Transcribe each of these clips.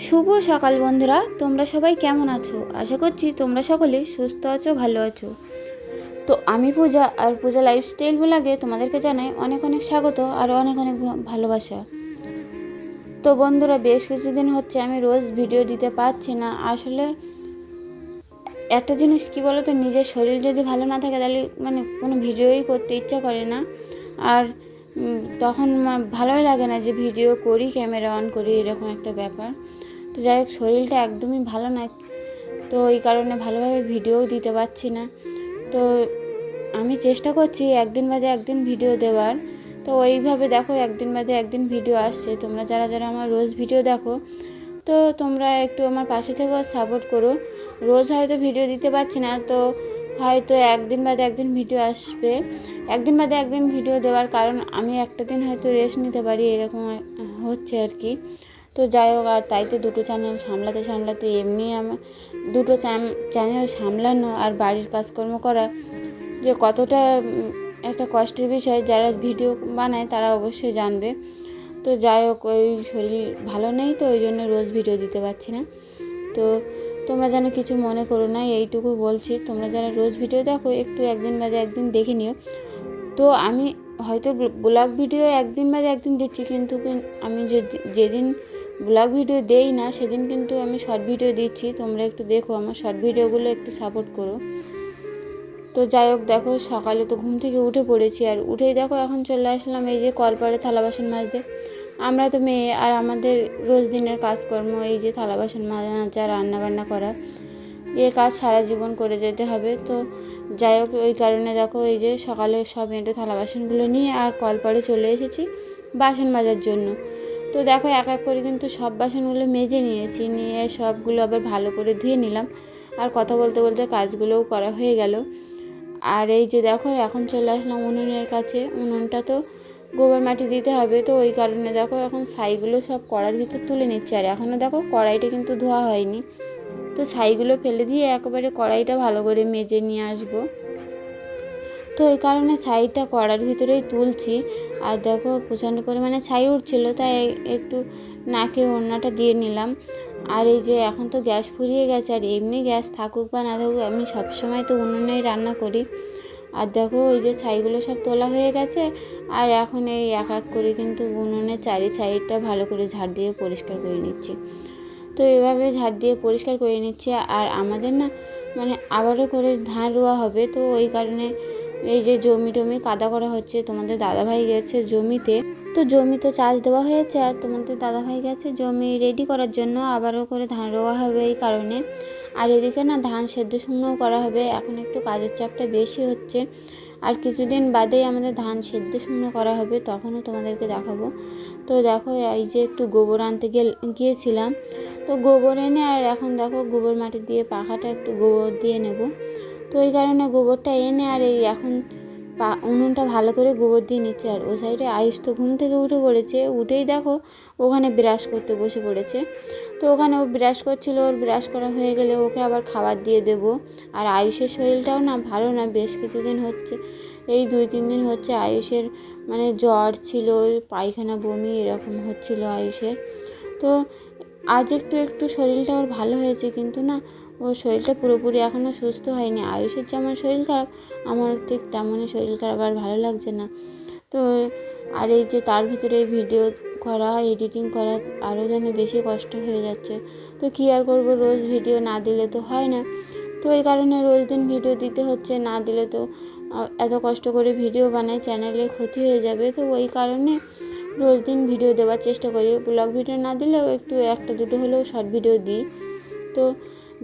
শুভ সকাল বন্ধুরা, তোমরা সবাই কেমন আছো? আশা করছি তোমরা সকলে সুস্থ আছো, ভালো আছো। তো আমি পূজা, আর পূজা লাইফস্টাইল ব্লগে তোমাদেরকে জানাই অনেক অনেক স্বাগত আর অনেক অনেক ভালোবাসা। তো বন্ধুরা, বেশ কিছুদিন হচ্ছে আমি রোজ ভিডিও দিতে পারছি না। আসলে একটা জিনিস কি বলো তো, নিজের শরীর যদি ভালো না থাকে তাহলে কোনো ভিডিওই করতে ইচ্ছা করে না। আর তখন ভালোই লাগে না যে ভিডিও করি, ক্যামেরা অন করি, এরকম একটা ব্যাপার। তো যাই হোক, শরীরটা একদমই ভালো না, তো এই কারণে ভালোভাবে ভিডিও দিতে পারছি না। তো আমি চেষ্টা করছি একদিন বাদে একদিন ভিডিও দেওয়ার। তো ওইভাবে দেখো, একদিন বাদে একদিন ভিডিও আসছে। তোমরা যারা যারা আমার রোজ ভিডিও দেখো, তো তোমরা একটু আমার পাশে থেকেও সাপোর্ট করো। রোজ হয়তো ভিডিও দিতে পারছি না, তো হয়তো একদিন বাদে একদিন ভিডিও আসবে। একদিন বাদে একদিন ভিডিও দেওয়ার কারণ আমি একটা দিন হয়তো রেস্ট নিতে পারি, এরকম হচ্ছে আর কি। তো যাই হোক, আর তাইতে দুটো চ্যানেল সামলাতে সামলাতে এমনি আমার দুটো চ্যানেল সামলানো আর বাড়ির কাজকর্ম করা যে কতটা একটা কষ্টের বিষয়, যারা ভিডিও বানায় তারা অবশ্যই জানবে। তো যাই হোক, ওই শরীর ভালো নেই, তো ওই জন্য রোজ ভিডিও দিতে পারছি না। তো তোমরা যেন কিছু মনে করো না, এইটুকু বলছি। তোমরা যারা রোজ ভিডিও দেখো, একটু একদিন বাদে একদিন দেখে নিও। তো আমি হয়তো ব্লগ ভিডিও একদিন বাদে একদিন দিচ্ছি, কিন্তু আমি যেদিন ব্লগ ভিডিও দেই না সেদিন কিন্তু আমি শর্ট ভিডিও দিচ্ছি। তোমরা একটু দেখো, আমার শর্ট ভিডিওগুলো একটু সাপোর্ট করো। তো যাই হোক, দেখো সকালে তো ঘুম থেকে উঠে পড়েছি, আর উঠেই দেখো এখন চলে আসলাম এই যে কলপাড়ে থালা বাসন মাজতে। আমরা তো মেয়ে, আর আমাদের রোজ দিনের কাজকর্ম এই যে থালা বাসন মাজা, রান্নাবান্না করা, এ কাজ সারা জীবন করে যেতে হবে। তো যাই হোক, ওই কারণে দেখো এই যে সকালে সব এঁটো থালা বাসনগুলো নিয়ে আর কলপাড়ে চলে এসেছি বাসন মাজার জন্য। তো দেখো, এক এক করে কিন্তু সব বাসনগুলো মেজে নিয়েছি, নিয়ে সবগুলো আবার ভালো করে ধুয়ে নিলাম। আর কথা বলতে বলতে কাজগুলোও করা হয়ে গেল। আর এই যে দেখো, এখন চলে আসলাম উনুনের কাছে। উনুনটা তো গোবর মাটি দিতে হবে, তো ওই কারণে দেখো এখন ছাইগুলো সব কড়াইর ভিতর তুলে নিচ্ছে। আর এখনও দেখো কড়াইটা কিন্তু ধোয়া হয়নি, তো ছাইগুলো ফেলে দিয়ে একেবারে কড়াইটা ভালো করে মেজে নিয়ে আসবো। তো এই কারণে ছাইটা কড়ার ভিতরেই তুলছি। আর দেখো, প্রচণ্ড পরিমাণে ছাই উঠছিলো, তাই একটু নাকে ওড়নাটা দিয়ে নিলাম। আর এই যে এখন তো গ্যাস ফুরিয়ে গেছে, আর এমনি গ্যাস থাকুক বা না থাকুক, আমি সবসময় তো উনুনেই রান্না করি। আর দেখো, ওই যে ছাইগুলো সব তোলা হয়ে গেছে, আর এখন এই এক এক করে কিন্তু উনুনের চারি সাইডটা ভালো করে ঝাড় দিয়ে পরিষ্কার করে নিচ্ছি। তো এভাবে ঝাড় দিয়ে পরিষ্কার করে নিচ্ছি। আর আমাদের না আবারও করে ধান রোয়া হবে, তো ওই কারণে এই যে জমি টমি কাদা করা হচ্ছে। তোমাদের দাদাভাই গেছে জমিতে, তো জমিতে চাষ দেওয়া হয়েছে, আর তোমাদের দাদাভাই গেছে জমি রেডি করার জন্য, আবারও করে ধান রোয়া হবে এই কারণে। আর এদিকে না ধান সেদ্ধ শুকনোও করা হবে। এখন একটু কাজের চাপটা বেশি হচ্ছে, আর কিছুদিন বাদেই আমাদের ধান সেদ্ধ শুকনো করা হবে, তখনও তোমাদেরকে দেখাবো। তো দেখো, এই যে একটু গোবর আনতে গিয়েছিলাম, তো গোবর এনে আর এখন দেখো গোবর মাটি দিয়ে পাখাটা একটু গোবর দিয়ে নেব। তো এই কারণে গোবরটা এনে আর এই এখন উনুনটা ভালো করে গোবর দিয়ে নিচ্ছে। আর ও সাইডে আয়ুষ তো ঘুম থেকে উঠে পড়েছে, উঠেই দেখো ওখানে ব্রাশ করতে বসে পড়েছে। তো ওখানে ও ব্রাশ করছিল, ওর ব্রাশ করা হয়ে গেলে ওকে আবার খাবার দিয়ে দেব। আর আয়ুষের শরীরটাও না ভালো না, বেশ কিছুদিন হচ্ছে, এই 2-3 দিন হচ্ছে আয়ুষের জ্বর ছিল, পায়খানা বমি এরকম হচ্ছিল আয়ুষের। তো আজ একটু একটু শরীরটা ওর ভালো হয়েছে, কিন্তু না ওর শরীরটা পুরোপুরি এখনও সুস্থ হয়নি। আয়ুষের যেমন শরীর খারাপ, আমার ঠিক তেমনই শরীর খারাপ, আর ভালো লাগছে না। তো আর এই যে তার ভিতরে ভিডিও করা, এডিটিং করা আরও যেন বেশি কষ্ট হয়ে যাচ্ছে। তো কী আর করবো, রোজ ভিডিও না দিলে তো হয় না। তো এই কারণে রোজ দিন ভিডিও দিতে হচ্ছে, না দিলে তো এত কষ্ট করে ভিডিও বানাই, চ্যানেলে ক্ষতি হয়ে যাবে। তো ওই কারণে রোজ দিন ভিডিও দেওয়ার চেষ্টা করি। ব্লগ ভিডিও না দিলেও একটু একটা দুটো হলেও শর্ট ভিডিও দিই। তো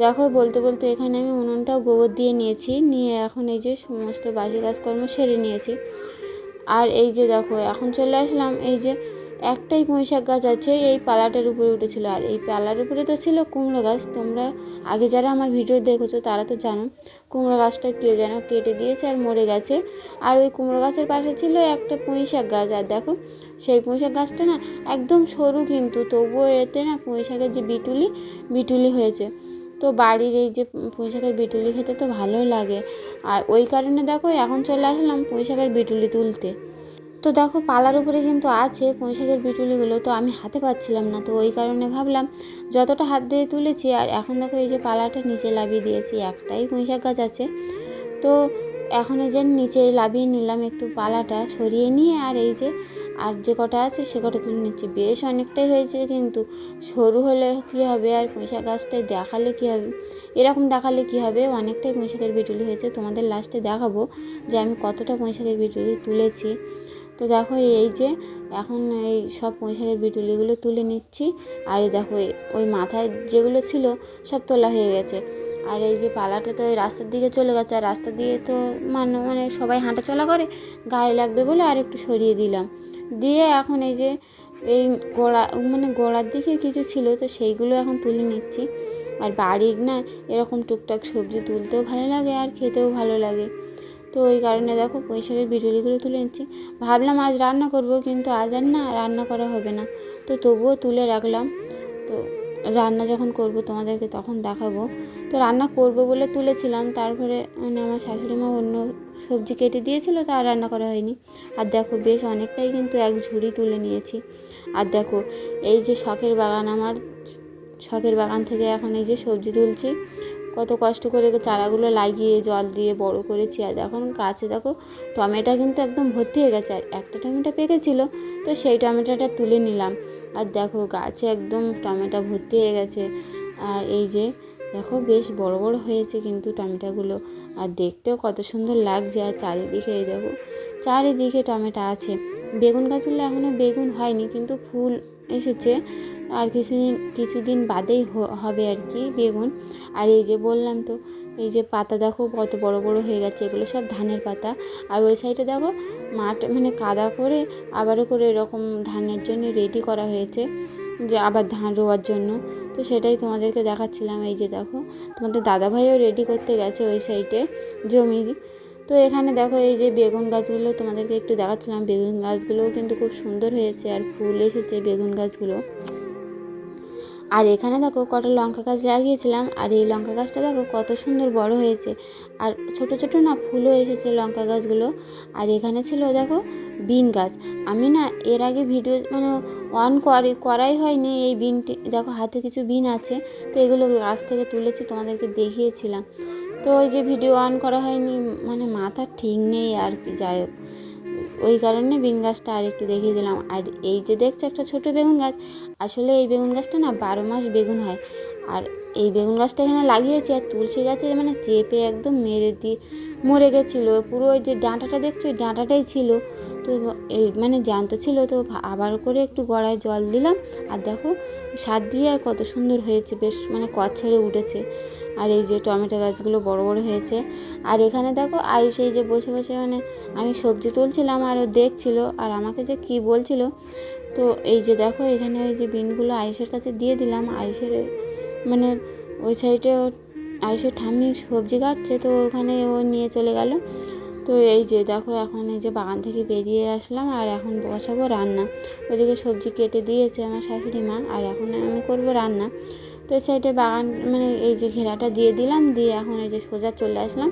দেখো, বলতে বলতে এখানে আমি উনুনটাও গোবর দিয়ে নিয়েছি, নিয়ে এখন এই যে সমস্ত বাসি কাজকর্ম সেরে নিয়েছি। আর এই যে দেখো এখন চলে আসলাম, এই যে একটাই পুঁই শাক গাছ আছে, এই পালাটার উপরে উঠেছিল। আর এই পালার উপরে তো ছিল কুমড়ো গাছ। তোমরা আগে যারা আমার ভিডিও দেখেছো তারা তো জানো কুমড়ো গাছটা কে যেন কেটে দিয়েছে আর মরে গেছে। আর ওই কুমড়ো গাছের পাশে ছিল একটা পুঁই শাক গাছ। আর দেখো সেই পুঁই শাক গাছটা না একদম সরু, কিন্তু তবুও এতে না পুঁই শাকের যে বিটুলি হয়েছে। তো বাড়ির এই যে পুঁই শাকের বিটুলি খেতে তো ভালোই লাগে। আর ওই কারণে দেখো এখন চলে আসলাম পুঁই শাকের বিটুলি তুলতে। তো দেখো পালার উপরে কিন্তু আছে পুঁই শাকের বিটুলিগুলো, তো আমি হাতে পাচ্ছিলাম না, তো ওই কারণে ভাবলাম যতটা হাত দিয়ে তুলেছি। আর এখন দেখো এই যে পালাটা নিচে লাভিয়ে দিয়েছি, একটাই পুঁই শাক গাছ আছে। তো এখন এই যে নিচে লাভিয়ে নিলাম, একটু পালাটা সরিয়ে নিয়ে আর এই যে আর যে কটা আছে সে কটা তুলে নিচ্ছি। বেশ অনেকটাই হয়েছে, কিন্তু সরু হলে কী হবে আর পুঁই শাক গাছটায় দেখালে কী হবে, এরকম দেখালে কী হবে, অনেকটাই পুঁই শাকের বিটুলি হয়েছে। তোমাদের লাস্টে দেখাবো যে আমি কতটা পুঁই শাকের বিটুলি তুলেছি। তো দেখো এই যে এখন এই সব পুঁই শাকের বিটুলিগুলো তুলে নিচ্ছি। আর এই দেখো ওই মাথায় যেগুলো ছিল সব তোলা হয়ে গেছে। আর এই যে পালাটা তো ওই রাস্তার দিকে চলে গেছে, আর রাস্তা দিয়ে তো মানে সবাই হাঁটাচলা করে, গায়ে লাগবে বলে আর একটু সরিয়ে দিলাম। দিয়ে এখন এই যে এই গোড়ার দিকে কিছু ছিল, তো সেইগুলো এখন তুলে নিচ্ছি। আর বাড়ির না এরকম টুকটাক সবজি তুলতেও ভালো লাগে আর খেতেও ভালো লাগে। তো ওই কারণে দেখো পুঁই শাকের বিটুলিগুলো তুলে নিচ্ছি। ভাবলাম আজ রান্না করব, কিন্তু আজ আর না রান্না করা হবে না, তো তবুও তুলে রাখলাম। তো রান্না যখন করব তোমাদেরকে তখন দেখাবো। তো রান্না করব বলে তুলেছিলাম, তারপরে মানে আমার শাশুড়ি মা অন্য সবজি কেটে দিয়েছিল, তো আর রান্না করা হয়নি। আর দেখো বেশ অনেকটাই কিন্তু এক ঝুড়ি তুলে নিয়েছি। আর দেখো এই যে শখের বাগান থেকে এখন এই যে সবজি তুলছি। কত কষ্ট করে চারাগুলো লাগিয়ে জল দিয়ে বড় করেছি। আর এখন গাছে দেখো টমেটো কিন্তু একদম ভর্তি হয়ে গেছে। আর একটা টমেটো পেকেছিল, তো সেই টমেটোটা তুলে নিলাম। আর দেখো গাছে একদম টমেটো ভর্তি হয়ে গেছে। আর এই যে দেখো বেশ বড় বড় হয়েছে কিন্তু টমেটোগুলো, আর দেখতেও কত সুন্দর লাগছে। আর চারিদিকে এই দেখো চারিদিকে টমেটো আছে। বেগুন গাছগুলো এখনও বেগুন হয়নি, কিন্তু ফুল এসেছে। আর কিছুদিন বাদেই হবে আর কি বেগুন। আর এই যে বললাম তো এই যে পাতা দেখো কত বড় বড় হয়ে গেছে, এগুলো সব ধানের পাতা। আর ওই সাইডে দেখো মাঠ মানে কাদা করে আবারও করে এরকম ধানের জন্য রেডি করা হয়েছে, যে আবার ধান রোয়ার জন্য। তো সেটাই তোমাদেরকে দেখাচ্ছিলাম। এই যে দেখো তোমাদের দাদাভাইও রেডি করতে গেছে ওই সাইডে জমি। তো এখানে দেখো এই যে বেগুন গাছগুলো তোমাদেরকে একটু দেখাচ্ছিলাম। বেগুন গাছগুলোও কিন্তু খুব সুন্দর হয়েছে আর ফুল এসেছে বেগুন গাছগুলো। আর এখানে দেখো কটা লঙ্কা গাছ লাগিয়েছিলাম, আর এই লঙ্কা গাছটা দেখো কত সুন্দর বড় হয়েছে। আর ছোট ছোট না ফুলও এসেছে লঙ্কা গাছগুলো। আর এখানে ছিল দেখো বিন গাছ। আমি না এর আগে ভিডিও মানে করাই হয়নি। এই বিনটি দেখো হাতে কিছু বিন আছে, তো এগুলো গাছ থেকে তুলেছি তোমাদেরকে দেখিয়েছিলাম। তো ওই যে ভিডিও অন করা হয়নি, মানে মাথা ঠিক নেই আর কি, যাই হোক ওই কারণে বেগুন গাছটা আর একটু দেখিয়ে দিলাম। আর এই যে দেখছো একটা ছোট বেগুন গাছ, আসলে এই বেগুন গাছটা না 12 মাস বেগুন হয়। আর এই বেগুন গাছটা এখানে লাগিয়েছি, আর তুলসী গাছে মানে চেপে একদম মেরে দিয়ে মরে গেছিলো পুরো। ওই যে ডাঁটাটা দেখছো ওই ডাঁটাটাই ছিল, তো এই মানে জ্যান্ত ছিল। তো আবার করে একটু গড়ায় জল দিলাম, আর দেখো সার দিয়ে আর কত সুন্দর হয়েছে, বেশ মানে কচ্ছরে উঠেছে। আর এই যে টমেটো গাছগুলো বড় বড় হয়েছে। আর এখানে দেখো আয়ুষ এই যে বসে বসে মানে আমি সবজি তুলছিলাম আর ও দেখছিল আর আমাকে যে কি বলছিল। তো এই যে দেখো এখানে ওই যে বিনগুলো আয়ুষের কাছে দিয়ে দিলাম। আয়ুষের মানে ওই সাইডে আয়ুষের ঠাম্মি সবজি কাটছে, তো ওখানে ও নিয়ে চলে গেল। তো এই যে দেখো এখন এই যে বাগান থেকে বেরিয়ে আসলাম, আর এখন বসাবো রান্না। ওইদিকে সবজি কেটে দিয়েছে আমার শাশুড়ি মা, আর এখন আমি করবো রান্না। তো এই সাইডে বাগান মানে এই যে ঘেরাটা দিয়ে দিলাম, দিয়ে এখন এই যে সোজা চলে আসলাম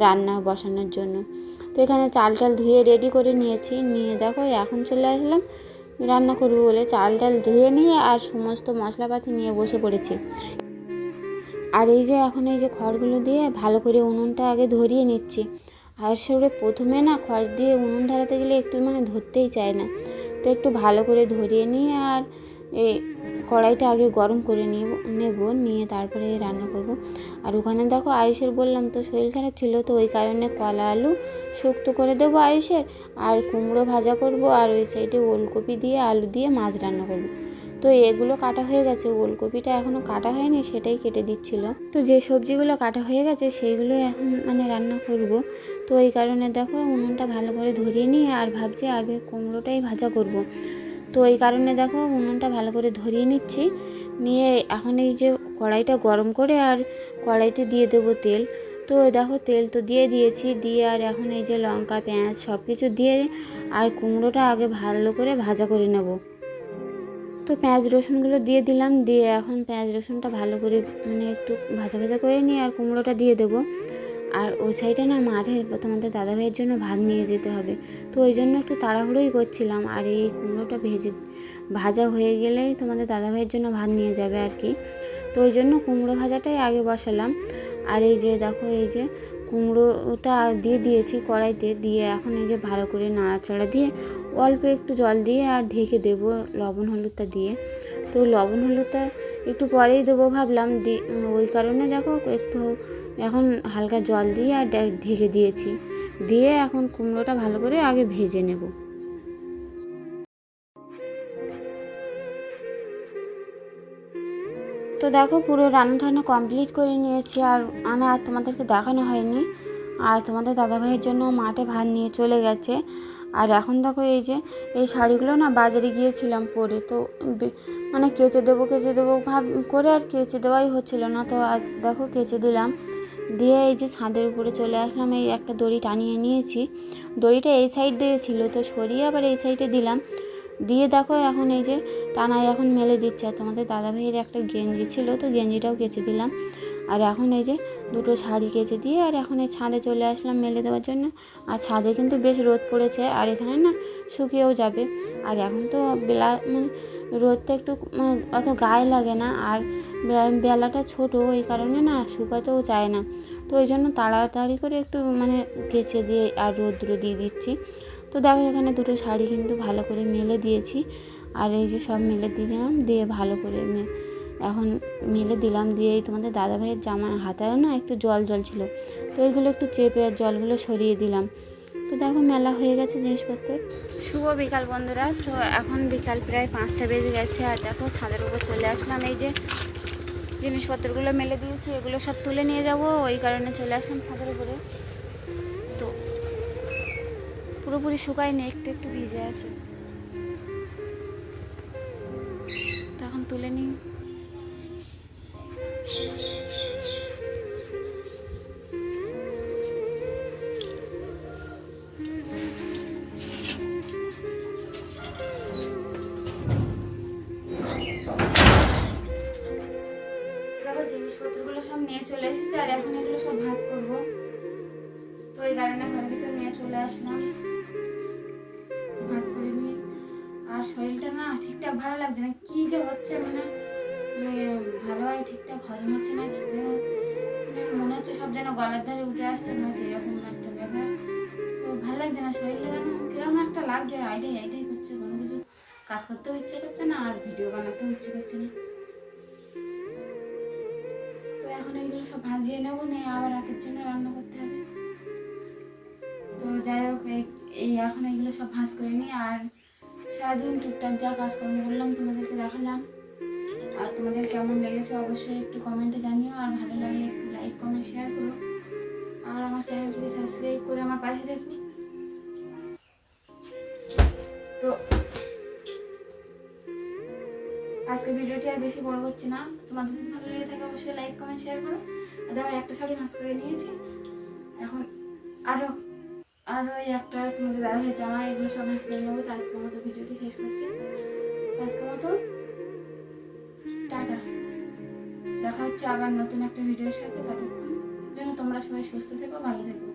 রান্না বসানোর জন্য। তো এখানে চাল টাল ধুয়ে রেডি করে নিয়েছি, নিয়ে দেখো এখন চলে আসলাম রান্না করবো বলে চাল টাল ধুয়ে নিয়ে আর সমস্ত মশলাপাতি নিয়ে বসে পড়েছি। আর এই যে এখন এই যে খড়গুলো দিয়ে ভালো করে উনুনটা আগে ধরিয়ে নিচ্ছি। আর সেগুলো প্রথমে না খড় দিয়ে উনুন ধরাতে গেলে একটু মানে ধরতেই চায় না, তো একটু ভালো করে ধরিয়ে নিয়ে আর এই কড়াইটা আগে গরম করে নিয়ে তারপরে রান্না করব। আর ওখানে দেখো আয়ুষের বললাম তো শরীর খারাপ ছিল, তো ওই কারণে কলা আলু শুক্তো করে দেবো আয়ুষের, আর কুমড়ো ভাজা করব, আর ওই সাইডে ওলকপি দিয়ে আলু দিয়ে মাছ রান্না করব। তো তো এগুলো কাটা হয়ে গেছে, ওলকপিটা এখনও কাটা হয়নি, সেটাই কেটে দিচ্ছিল। তো যে সবজিগুলো কাটা হয়ে গেছে সেইগুলো এখন মানে রান্না করব। তো এই কারণে দেখো উনুনটা ভালো করে ধরিয়ে নিয়ে আর ভাবছি আগে কুমড়োটাই ভাজা করব। তো এই কারণে দেখো উনুনটা ভালো করে ধরিয়ে নিচ্ছি, নিয়ে এখন এই যে কড়াইটা গরম করে আর কড়াইতে দিয়ে দেবো তেল। তো দেখো তেল তো দিয়ে দিয়েছি, দিয়ে আর এখন এই যে লঙ্কা পেঁয়াজ সব কিছু দিয়ে আর কুমড়োটা আগে ভালো করে ভাজা করে নেব। তো পেঁয়াজ রসুনগুলো দিয়ে দিলাম, দিয়ে এখন পেঁয়াজ রসুনটা ভালো করে মানে একটু ভাজা ভাজা করে নিয়ে আর কুমড়োটা দিয়ে দেবো। আর ওই সাইডে না মাঠে তোমাদের দাদাভাইয়ের জন্য ভাত নিয়ে যেতে হবে, তো ওই জন্য একটু তাড়াহুড়োই করছিলাম। আর এই কুমড়োটা ভাজা হয়ে গেলেই তোমাদের দাদাভাইয়ের জন্য ভাত নিয়ে যাবে আর কি। তো ওই জন্য কুমড়ো ভাজাটাই আগে বসালাম। আর এই যে দেখো এই যে কুমড়োটা দিয়ে দিয়েছি কড়াইতে, দিয়ে এখন এই যে ভালো করে নাড়াচাড়া দিয়ে অল্প একটু জল দিয়ে আর ঢেকে দেবো লবণ হলুদটা দিয়ে। তো লবণ হলুদটা একটু পরেই দেবো ভাবলাম, ওই কারণে দেখো একটু এখন হালকা জল দিয়ে আর ঢেকে দিয়েছি, দিয়ে এখন কুমড়োটা ভালো করে আগে ভেজে নেব। তো দেখো পুরো রান্না টান্না কমপ্লিট করে নিয়েছি, আর আর তোমাদেরকে দেখানো হয়নি। আর তোমাদের দাদাভাইয়ের জন্য মাঠে ভাত নিয়ে চলে গেছে। আর এখন দেখো এই যে এই শাড়িগুলো না বাজারে গিয়েছিলাম পরে, তো মানে কেচে দেবো ভাব করে আর কেচে দেওয়াই হচ্ছিল না। তো আজ দেখো কেচে দিলাম, দিয়ে এই যে ছাদের উপরে চলে আসলাম, এই একটা দড়ি টানিয়ে নিয়েছি। দড়িটা এই সাইড দিয়ে ছিল, তো সরিয়ে আবার এই সাইডে দিলাম, দিয়ে দেখো এখন এই যে টানায় এখন মেলে দিচ্ছে। আর তোমাদের দাদাভাইয়ের একটা গেঞ্জি ছিল, তো গেঞ্জিটাও কেচে দিলাম। আর এখন এই যে দুটো শাড়ি কেচে দিয়ে আর এখন এই ছাদে চলে আসলাম মেলে দেওয়ার জন্য। আর ছাদে কিন্তু বেশ রোদ পড়েছে, আর এখানে না শুকিয়েও যাবে। আর এখন তো মানে রোদটা একটু অত গায়ে লাগে না, আর বেলাটা ছোট, এই কারণে না শুকাতেও চায় না। তো ওই জন্য তাড়াতাড়ি করে একটু মানে কেচে দিয়ে আর রোদ্র দিয়ে দিচ্ছি। তো দেখো এখানে দুটো শাড়ি কিন্তু ভালো করে মেলে দিয়েছি, আর এই যে সব মেলে দিলাম, দিয়ে ভালো করে এখন মেলে দিলাম। দিয়ে এই তোমাদের দাদাভাইয়ের জামা হাতেও না একটু জল ছিল, তো এইগুলো একটু চেপে আর জলগুলো সরিয়ে দিলাম। তো দেখো মেলা হয়ে গেছে জিনিসপত্র। শুভ বিকাল বন্ধুরা, তো এখন বিকাল প্রায় 5টা বেজে গেছে। আর দেখো ছাদের উপর চলে আসলাম, এই যে জিনিসপত্রগুলো মেলে দিয়েছি, এগুলো সব তুলে নিয়ে যাব, ওই কারণে চলে আসলাম ছাদের উপরে। তো পুরোপুরি শুকায়নি, একটু একটু ভিজে আছে, তখন তুলে নিই। দেখো জিনিসপত্রগুলো সব নিয়ে চলে এসেছি, আর এখন এগুলো সব ভাঁজ করবো, তো এই কারণে ঘরের ভিতর নিয়ে চলে আসলাম ভাঁজ করে নিয়ে। আর শরীরটা না ঠিকঠাক ভালো লাগছে না, কি যে হচ্ছে মানে ভালোভাবে ঠিকঠাক হজম হচ্ছে না, খেতে মনে হচ্ছে সব যেন গলার ধারে উঠে আসছে না, এরকম একটা ব্যাপার। তো ভালো লাগছে না, শরীরটা যেন কিরকম একটা লাগছে, আইটাই করছে, কোনো কিছু কাজ করতেও ইচ্ছে করছে না, আর ভিডিও বানাতেও ইচ্ছে করছে না। তো এখন এইগুলো সব ভাজিয়ে নেবো, নিয়ে আবার রাতের জন্য রান্না করতে হবে। তো যাই হোক এই এখন এইগুলো সব ভাঁজ করে নিই, আর সারাদিন টুকটাক যা কাজকর্ম করলাম তোমাদেরকে দেখালাম। আর তোমাদের কেমন লেগেছে অবশ্যই একটু কমেন্টে জানিও, আর ভালো লাগলে একটু লাইক কমেন্ট শেয়ার করো, আর আমার চ্যানেলটিকে সাবস্ক্রাইব করে আমার পাশে দেখো। তো আজকে ভিডিওটি আর বেশি বড় করছি না, তোমাদের যদি ভালো লেগে থাকে অবশ্যই লাইক কমেন্ট শেয়ার করো। আর দেখো একটা শাড়ি ভাঁজ করে নিয়েছি, এখন আরও এই একটা তোমাদের দাদাভাই জামা, এগুলো সব ভাঁজ করে নেবো। তো আজকের মতো ভিডিওটি শেষ করছি, আজকের মতো টাটা, দেখা হচ্ছে আবার নতুন একটা ভিডিওর সাথে। ততক্ষণ যেন তোমরা সবাই সুস্থ থেকো, ভালো থেকো।